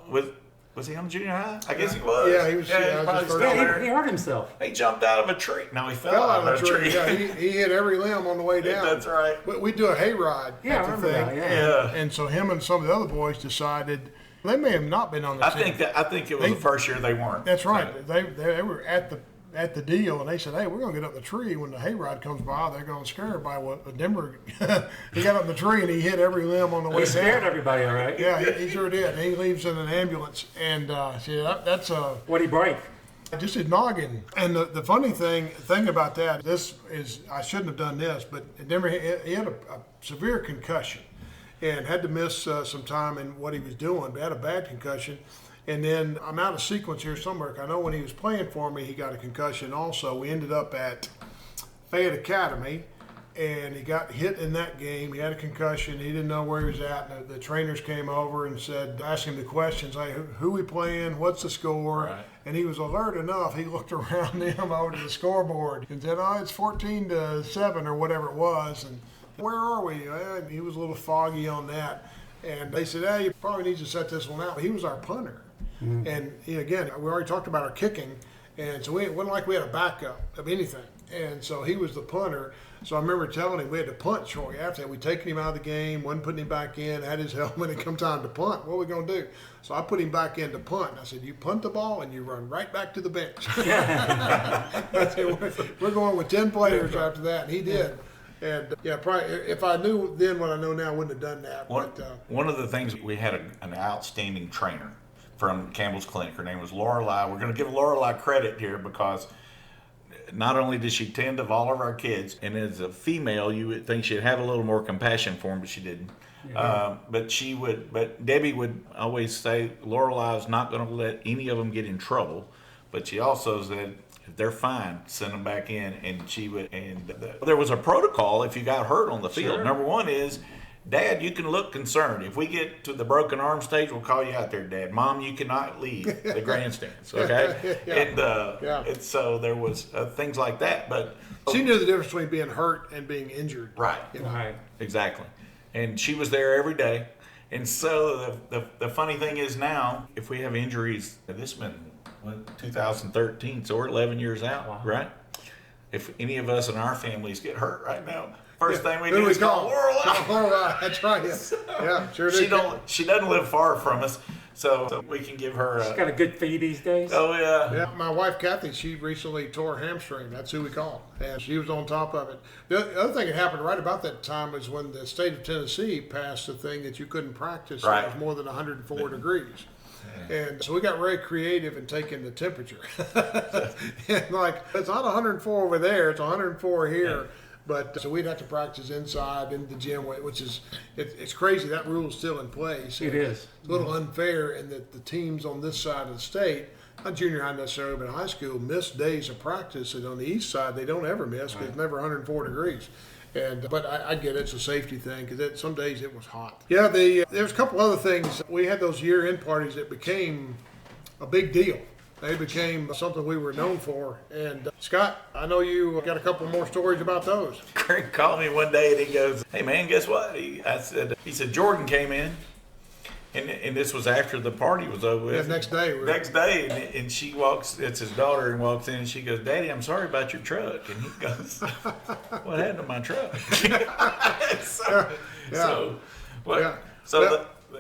was he on junior high? I guess he was. Yeah, he was. Yeah, probably just still first- there. he hurt himself. He jumped out of a tree. No, he fell Fell out of a tree. Yeah, he hit every limb on the way down. That's right. But we do a hayride Yeah, I at the remember thing. that, yeah. And so him and some of the other boys decided they may have not been on the team. I think it was the first year they weren't. That's right. They were at the deal, and they said, hey, we're going to get up the tree. When the hayride comes by, they're going to scare everybody. Well, Denver, he got up the tree, and he hit every limb on the way He down. scared everybody, all right? Yeah, he sure did. He leaves in an ambulance, and that's What'd he break? just his noggin. And the funny thing about that, this is, I shouldn't have done this, but Denver, he had a severe concussion and had to miss some time in what he was doing, but had a bad concussion. And then I'm out of sequence here somewhere. I know when he was playing for me, he got a concussion also. We ended up at Fayette Academy, and he got hit in that game. He had a concussion. He didn't know where he was at. And the trainers came over and asked him the questions, like, who we playing? What's the score? Right. And he was alert enough. He looked around them over to the scoreboard and said, oh, it's 14-7 or whatever it was. And where are we? And he was a little foggy on that. And they said, hey, you probably need to set this one out. He was our punter. Mm-hmm. And again, we already talked about our kicking. And so it wasn't like we had a backup of anything. And so he was the punter. So I remember telling him we had to punt shortly after that. We'd taken him out of the game, wasn't putting him back in, had his helmet, and come time to punt. What are we going to do? So I put him back in to punt. I said, you punt the ball and you run right back to the bench. I said, we're going with 10 players after that. And he did. And yeah, probably if I knew then what I know now, I wouldn't have done that. One of the things, we had an outstanding trainer from Campbell's Clinic. Her name was Lorelei. We're going to give Lorelei credit here because not only did she tend to all of our kids, and as a female, you would think she'd have a little more compassion for them, but she didn't. Yeah. But Debbie would always say, Lorelei is not going to let any of them get in trouble. But she also said, if they're fine, send them back in. And there was a protocol if you got hurt on the field. Sure. Number one is, Dad, you can look concerned. If we get to the broken arm stage, we'll call you out there, Dad. Mom, you cannot leave the grandstands, okay? Yeah. And so there was things like that. But she knew the difference between being hurt and being injured. Right. Right. Exactly. And she was there every day. And so the funny thing is now, if we have injuries, this has been 2013, so we're 11 years out, right? If any of us in our families get hurt right now, first thing we do is call Lorelei. That's right. Yeah, sure do. She doesn't live far from us, so we can give her. She's got a good fee these days. Oh yeah. Yeah. My wife Kathy, she recently tore her hamstring. That's who we called, and she was on top of it. The other thing that happened right about that time was when the state of Tennessee passed the thing that you couldn't practice. Right. It was more than 104 degrees. And so we got very creative in taking the temperature. And like, it's not 104 over there, it's 104 here. Yeah. But so we'd have to practice inside in the gym, which is, it's crazy. That rule is still in place. It is. It's a little unfair in that the teams on this side of the state, not junior high necessarily, but high school, miss days of practice. And on the east side, they don't ever miss because it's never 104 degrees. But I get it, it's a safety thing because some days it was hot. Yeah, there's a couple other things. We had those year-end parties that became a big deal. They became something we were known for. And Scott, I know you got a couple more stories about those. Craig called me one day and he goes, "Hey man, guess what?" He said Jordan came in. And this was after the party was over with. Yeah, next day. And she walks, it's his daughter, and walks in and she goes, "Daddy, I'm sorry about your truck." And he goes, "What happened to my truck?"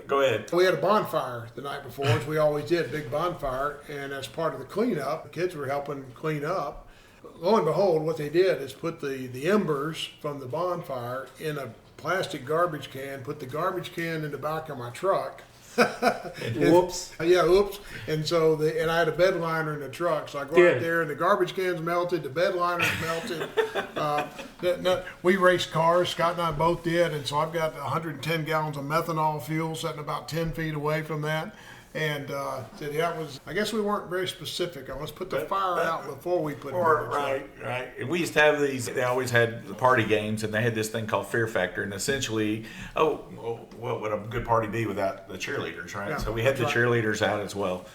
Go ahead. We had a bonfire the night before, as we always did, a big bonfire. And as part of the cleanup, the kids were helping clean up. Lo and behold, what they did is put the embers from the bonfire in a plastic garbage can, put the garbage can in the back of my truck. Whoops. Yeah, oops. And so and I had a bed liner in the truck, so I go out there and the garbage can's melted, the bed liner's melted. We raced cars, Scott and I both did, and so I've got 110 gallons of methanol fuel sitting about 10 feet away from that. And said, I guess we weren't very specific. Let's put the fire out before we put it in the truck. Right. And we used to have these, they always had the party games, and they had this thing called Fear Factor. And essentially, what would a good party be without the cheerleaders, right? Yeah, so we had the cheerleaders out as well.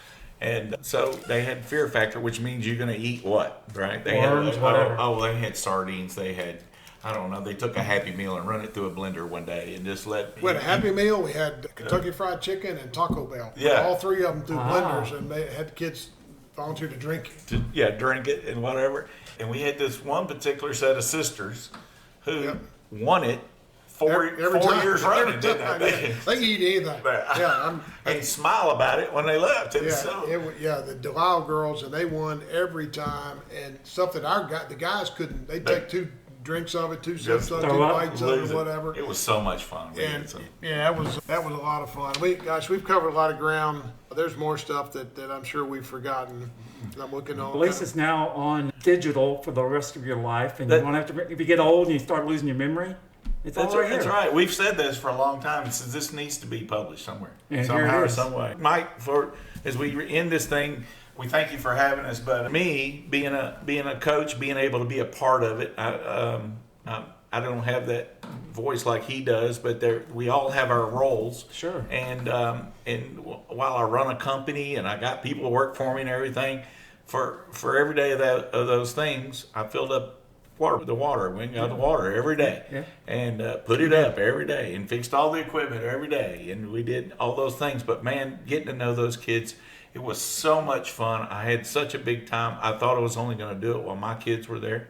And so they had Fear Factor, which means you're going to eat what, right? They Worms, whatever. They had sardines. They had, I don't know, they took a Happy Meal and run it through a blender one day and just we had a Happy Meal, we had Kentucky Fried Chicken and Taco Bell. Yeah. All three of them through blenders, and they had the kids volunteer to drink it. Drink it and whatever. And we had this one particular set of sisters who won it four years running, didn't they? They can eat anything. And smile about it when they left. And the Delisle girls, and they won every time. And stuff that the guys couldn't, they'd take two drinks of it, 2 sips of it, 2 bites of it, whatever. It was so much fun. That was a lot of fun. We've covered a lot of ground. There's more stuff that I'm sure we've forgotten. I'm looking on. At least it's now on digital for the rest of your life, and you don't have to. If you get old and you start losing your memory, that's right. We've said this for a long time. Since this needs to be published somewhere, somehow or some way. Mike, as we end this thing, we thank you for having us. But me, being a coach, being able to be a part of it, I don't have that voice like he does, but we all have our roles. Sure. And while I run a company and I got people to work for me and everything, for every day of those things, I filled up the water. We got the water every day, and put it up every day, and fixed all the equipment every day, and we did all those things. But man, getting to know those kids, it was so much fun. I had such a big time. I thought I was only going to do it while my kids were there.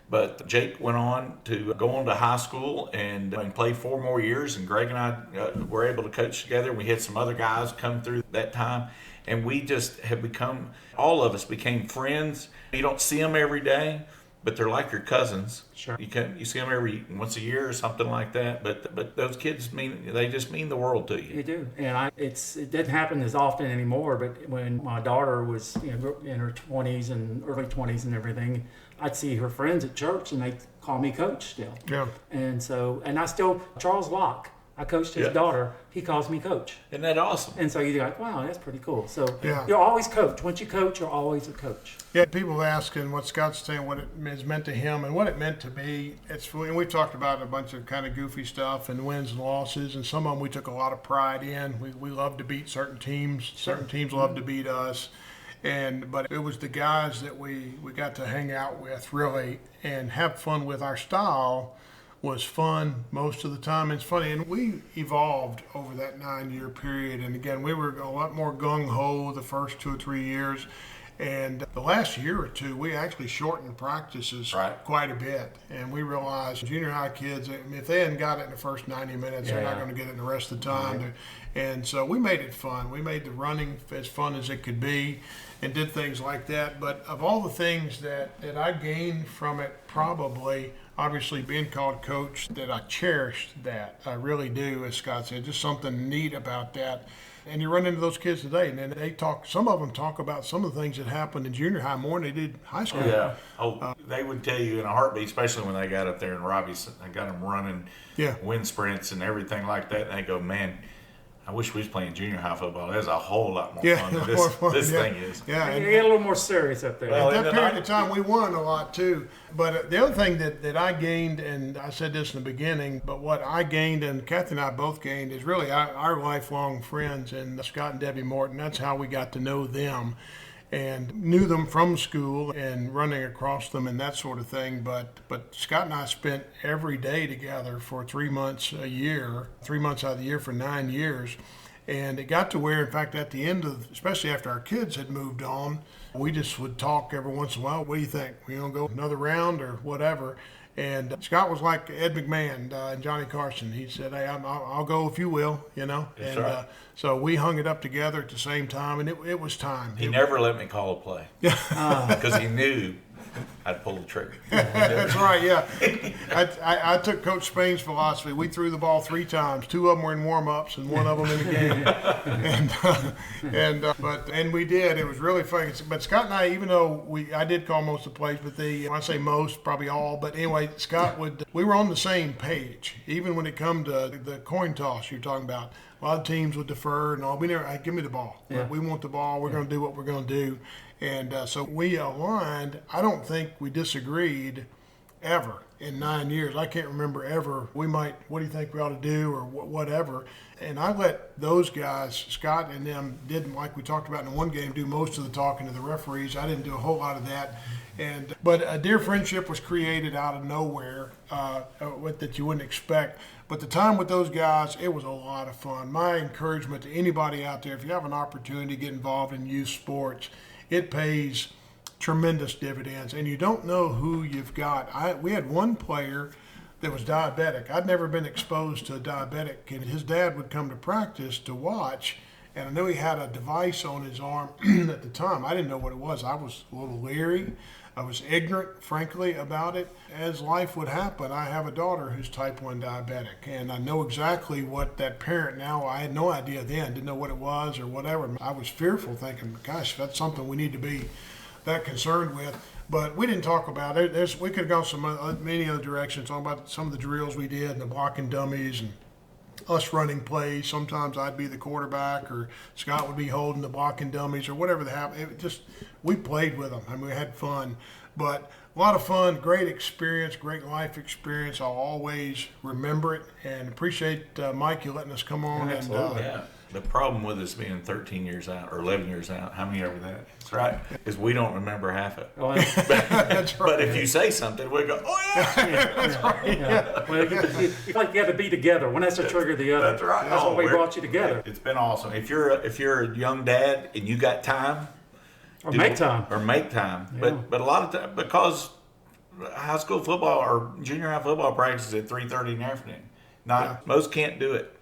But Jake went on to go on to high school and play 4 more years. And Greg and I were able to coach together. We had some other guys come through that time. And we just have become, all of us became friends. You don't see them every day, but they're like your cousins. Sure. You see them every once a year or something like that. But those kids they just mean the world to you. You do, and it doesn't happen as often anymore. But when my daughter was in her 20s and early 20s and everything, I'd see her friends at church, and they'd call me coach still. Yeah. And I still, Charles Locke, I coached his daughter. He calls me coach. Isn't that awesome? And so you're like, wow, that's pretty cool. So Yeah. you're always coach. Once you coach, you're always a coach. Yeah, people asking what Scott's saying, what it is meant to him and what it meant to me. And we've talked about a bunch of kind of goofy stuff and wins and losses, and some of them we took a lot of pride in. We love to beat certain teams. Certain teams love to beat us. But it was the guys that we got to hang out with, really, and have fun with. Our style was fun most of the time. It's funny, and we evolved over that 9-year period. And again, we were a lot more gung-ho the first 2 or 3 years. And the last year or two, we actually shortened practices quite a bit. And we realized junior high kids, if they hadn't got it in the first 90 minutes, they're not going to get it in the rest of the time. And so we made it fun. We made the running as fun as it could be and did things like that. But of all the things that I gained from it, probably, obviously being called coach, that I cherished that. I really do, as Scott said, just something neat about that. And you run into those kids today, and then some of them talk about some of the things that happened in junior high more than they did high school. Yeah. They would tell you in a heartbeat, especially when they got up there in Robbie's. I got them running wind sprints and everything like that. And they go, man, I wish we was playing junior high football. That's a whole lot more fun than this thing is. Yeah, You get a little more serious up there. At that period of time, we won a lot too. But the other thing that I gained, and I said this in the beginning, but what I gained and Kathy and I both gained is really our lifelong friends, and Scott and Debbie Morton. That's how we got to know them and knew them from school and running across them and that sort of thing. But Scott and I spent every day together for 3 months a year, 3 months out of the year for 9 years. And it got to where, in fact, at the end of, especially after our kids had moved on, we just would talk every once in a while. What do you think? We gonna go another round or whatever? And Scott was like Ed McMahon and Johnny Carson. He said, hey, I'll go if you will, That's and right. so we hung it up together at the same time, and it was time. He never let me call a play because he knew I'd pull the trigger. That's right, yeah. I took Coach Spain's philosophy. We threw the ball 3 times. 2 of them were in warm-ups and 1 of them in the game. And we did. It was really fun. But Scott and I, even though I did call most of the plays, but when I say most, probably all. But anyway, we were on the same page. Even when it come to the coin toss you're talking about, a lot of teams would defer and all. We never, give me the ball. Yeah. We want the ball. We're going to do what we're going to do. And so we aligned. I don't think we disagreed ever in 9 years. I can't remember ever. What do you think we ought to do or whatever. And I let those guys, Scott and them, didn't, like we talked about in one game, do most of the talking to the referees. I didn't do a whole lot of that. But a dear friendship was created out of nowhere that you wouldn't expect. But the time with those guys, it was a lot of fun. My encouragement to anybody out there, if you have an opportunity to get involved in youth sports, it pays tremendous dividends, and you don't know who you've got. We had one player that was diabetic. I'd never been exposed to a diabetic, and his dad would come to practice to watch, and I knew he had a device on his arm at the time. I didn't know what it was. I was a little leery. I was ignorant, frankly, about it. As life would happen, I have a daughter who's type 1 diabetic, and I know exactly what that parent now, I had no idea then, didn't know what it was or whatever. I was fearful, thinking, gosh, that's something we need to be that concerned with. But we didn't talk about it. We could have gone many other directions, talking about some of the drills we did and the blocking dummies and us running plays. Sometimes I'd be the quarterback or Scott would be holding the blocking dummies or whatever the happened. We played with them and we had fun. But A lot of fun, great experience, great life experience. I'll always remember it and appreciate Mike you letting us come on. Absolutely. Yeah. The problem with us being 13 years out or 11 years out, how many are that? That's right. Is we don't remember half it. Well, That's right. But if you say something, we go, oh yeah. That's right. Yeah. well, you feel like you got to be together. One has to trigger the other. That's right. That's what we brought you together. It's been awesome. If you're a young dad and you got time, Or make time. Yeah. But a lot of time, because high school football or junior high football practice is at 3:30 in the afternoon. Most can't do it.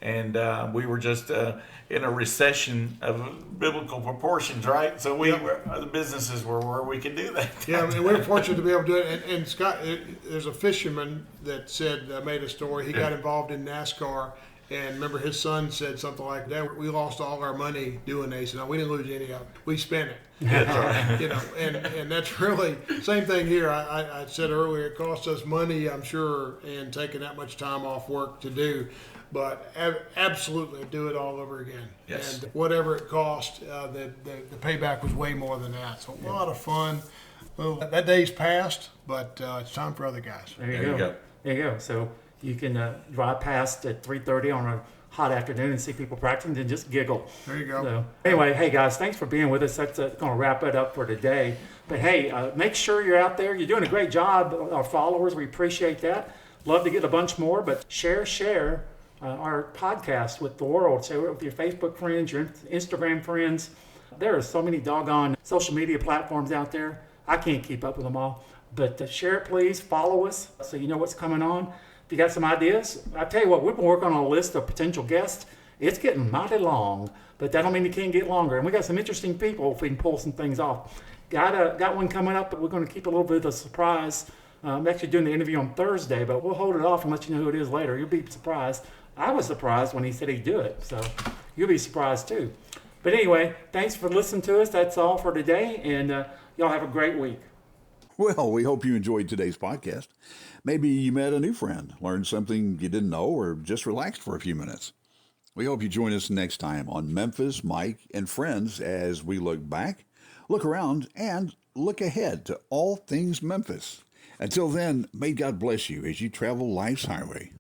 And we were just in a recession of biblical proportions, right? So the businesses were where we could do that. Yeah, and we were fortunate to be able to do it. And Scott, there's a fisherman that said, made a story. He got involved in NASCAR. And remember, his son said something like that. We lost all our money doing this. He said, no, we didn't lose any of it. We spent it. And that's really same thing here. I said earlier, it cost us money, I'm sure, and taking that much time off work to do. But absolutely do it all over again. Yes. And whatever it cost, the payback was way more than that. So a lot of fun. Well, that day's passed, but it's time for other guys. There you go. There you go. So you can drive past at 3:30 on a hot afternoon and see people practicing and just giggle. There you go. So, anyway, hey guys, thanks for being with us. That's going to wrap it up for today. But hey, make sure you're out there. You're doing a great job. Our followers, we appreciate that. Love to get a bunch more, but share our podcast with the world. Share it with your Facebook friends, your Instagram friends. There are so many doggone social media platforms out there. I can't keep up with them all. But share it, please. Follow us so you know what's coming on. If you got some ideas, I tell you what, we've been working on a list of potential guests. It's getting mighty long, but that don't mean it can't get longer. And we got some interesting people if we can pull some things off. Got one coming up, but we're going to keep a little bit of a surprise. I'm actually doing the interview on Thursday, but we'll hold it off and let you know who it is later. You'll be surprised. I was surprised when he said he'd do it, so you'll be surprised too. But anyway, thanks for listening to us. That's all for today, and y'all have a great week. Well, we hope you enjoyed today's podcast. Maybe you met a new friend, learned something you didn't know, or just relaxed for a few minutes. We hope you join us next time on Memphis, Mike, and Friends as we look back, look around, and look ahead to all things Memphis. Until then, may God bless you as you travel life's highway.